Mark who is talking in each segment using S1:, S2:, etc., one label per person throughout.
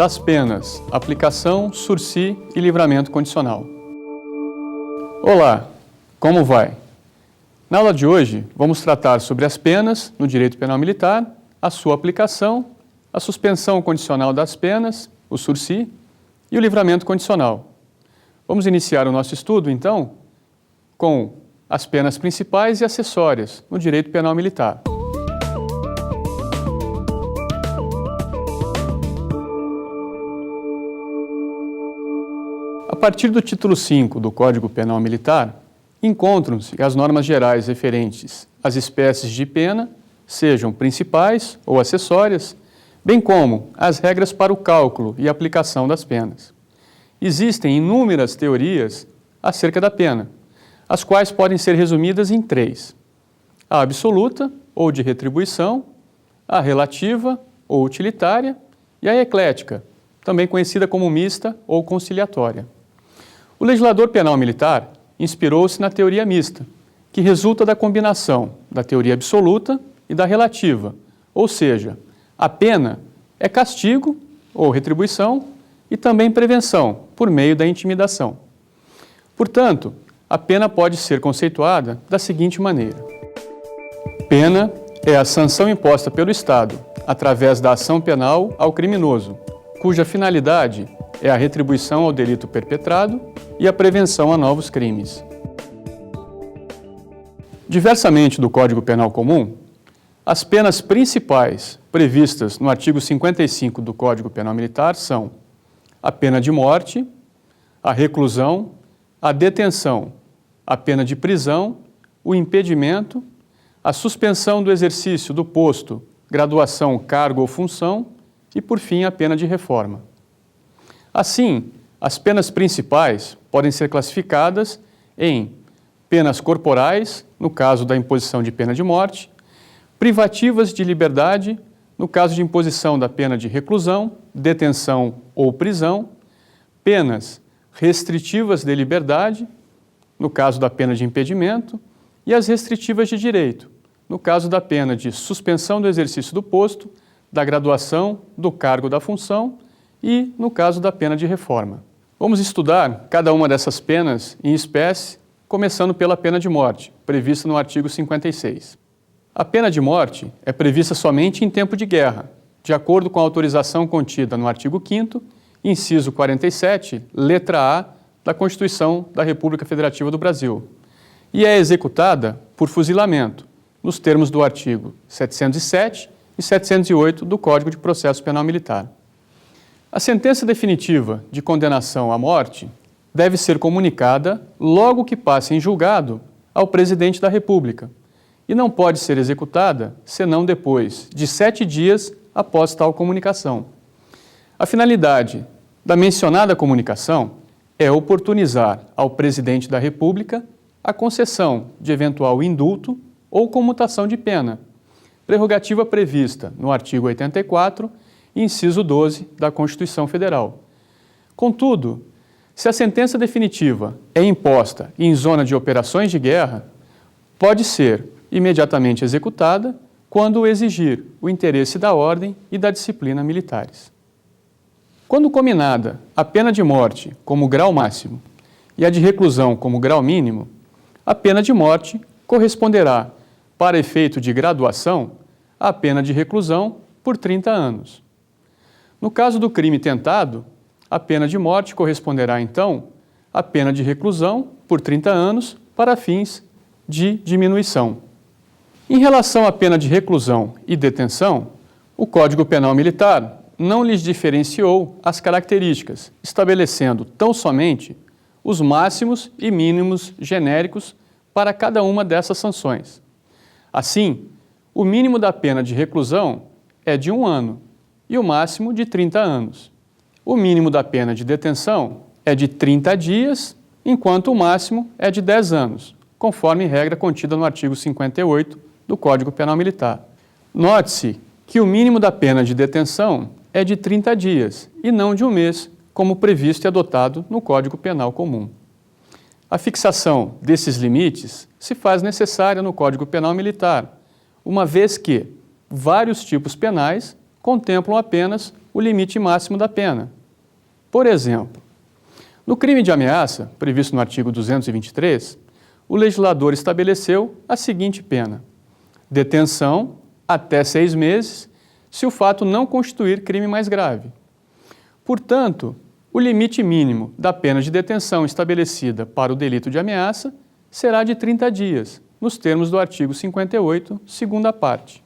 S1: das penas, aplicação, sursi e livramento condicional. Olá, como vai? Na aula de hoje, vamos tratar sobre as penas no direito penal militar, a sua aplicação, a suspensão condicional das penas, o sursi, e o livramento condicional. Vamos iniciar o nosso estudo, então, com as penas principais e acessórias no direito penal militar. A partir do título 5 do Código Penal Militar, encontram-se as normas gerais referentes às espécies de pena, sejam principais ou acessórias, bem como as regras para o cálculo e aplicação das penas. Existem inúmeras teorias acerca da pena, as quais podem ser resumidas em três: a absoluta, ou de retribuição, a relativa, ou utilitária, e a eclética, também conhecida como mista ou conciliatória. O legislador penal militar inspirou-se na teoria mista, que resulta da combinação da teoria absoluta e da relativa, ou seja, a pena é castigo ou retribuição e também prevenção por meio da intimidação. Portanto, a pena pode ser conceituada da seguinte maneira: pena é a sanção imposta pelo Estado através da ação penal ao criminoso, cuja finalidade é a retribuição ao delito perpetrado e a prevenção a novos crimes. Diversamente do Código Penal Comum, as penas principais previstas no artigo 55 do Código Penal Militar são a pena de morte, a reclusão, a detenção, a pena de prisão, o impedimento, a suspensão do exercício do posto, graduação, cargo ou função e, por fim, a pena de reforma. Assim, as penas principais podem ser classificadas em penas corporais, no caso da imposição de pena de morte, privativas de liberdade, no caso de imposição da pena de reclusão, detenção ou prisão, penas restritivas de liberdade, no caso da pena de impedimento, e as restritivas de direito, no caso da pena de suspensão do exercício do posto, da graduação, do cargo da função e no caso da pena de reforma. Vamos estudar cada uma dessas penas em espécie, começando pela pena de morte, prevista no artigo 56. A pena de morte é prevista somente em tempo de guerra, de acordo com a autorização contida no artigo 5º, inciso 47, letra A, da Constituição da República Federativa do Brasil, e é executada por fuzilamento, nos termos do artigo 707 e 708 do Código de Processo Penal Militar. A sentença definitiva de condenação à morte deve ser comunicada logo que passe em julgado ao Presidente da República e não pode ser executada senão depois de 7 dias após tal comunicação. A finalidade da mencionada comunicação é oportunizar ao Presidente da República a concessão de eventual indulto ou comutação de pena, prerrogativa prevista no artigo 84, inciso 12 da Constituição Federal. Contudo, se a sentença definitiva é imposta em zona de operações de guerra, pode ser imediatamente executada quando exigir o interesse da ordem e da disciplina militares. Quando combinada a pena de morte como grau máximo e a de reclusão como grau mínimo, a pena de morte corresponderá, para efeito de graduação, à pena de reclusão por 30 anos. No caso do crime tentado, a pena de morte corresponderá, então, à pena de reclusão por 30 anos para fins de diminuição. Em relação à pena de reclusão e detenção, o Código Penal Militar não lhes diferenciou as características, estabelecendo tão somente os máximos e mínimos genéricos para cada uma dessas sanções. Assim, o mínimo da pena de reclusão é de 1 ano e o máximo de 30 anos. O mínimo da pena de detenção é de 30 dias, enquanto o máximo é de 10 anos, conforme regra contida no artigo 58 do Código Penal Militar. Note-se que o mínimo da pena de detenção é de 30 dias e não de 1 mês, como previsto e adotado no Código Penal Comum. A fixação desses limites se faz necessária no Código Penal Militar, uma vez que vários tipos penais contemplam apenas o limite máximo da pena. Por exemplo, no crime de ameaça, previsto no artigo 223, o legislador estabeleceu a seguinte pena: detenção até 6 meses, se o fato não constituir crime mais grave. Portanto, o limite mínimo da pena de detenção estabelecida para o delito de ameaça será de 30 dias, nos termos do artigo 58, segunda parte.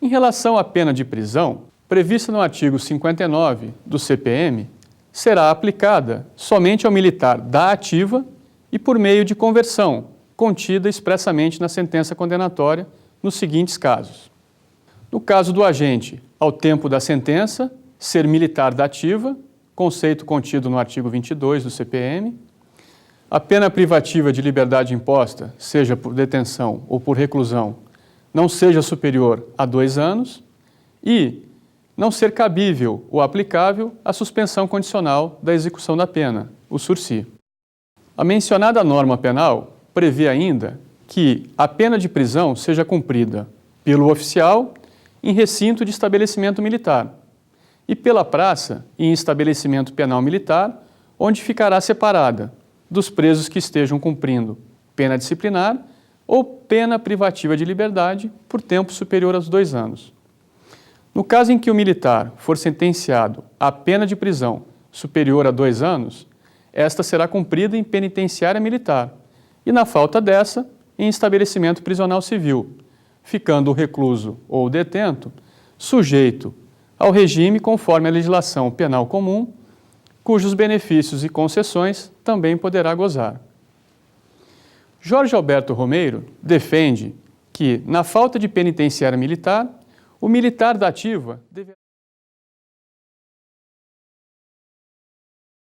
S1: Em relação à pena de prisão, prevista no artigo 59 do CPM, será aplicada somente ao militar da ativa e por meio de conversão, contida expressamente na sentença condenatória nos seguintes casos. No caso do agente, ao tempo da sentença, ser militar da ativa, conceito contido no artigo 22 do CPM, a pena privativa de liberdade imposta, seja por detenção ou por reclusão, não seja superior a 2 anos e não ser cabível ou aplicável a suspensão condicional da execução da pena, o sursi. A mencionada norma penal prevê ainda que a pena de prisão seja cumprida pelo oficial em recinto de estabelecimento militar e pela praça em estabelecimento penal militar, onde ficará separada dos presos que estejam cumprindo pena disciplinar ou pena privativa de liberdade por tempo superior aos 2 anos. No caso em que o militar for sentenciado à pena de prisão superior a 2 anos, esta será cumprida em penitenciária militar e, na falta dessa, em estabelecimento prisional civil, ficando o recluso ou o detento sujeito ao regime conforme a legislação penal comum, cujos benefícios e concessões também poderá gozar. Jorge Alberto Romeiro defende que, na falta de penitenciária militar, o militar da ativa deverá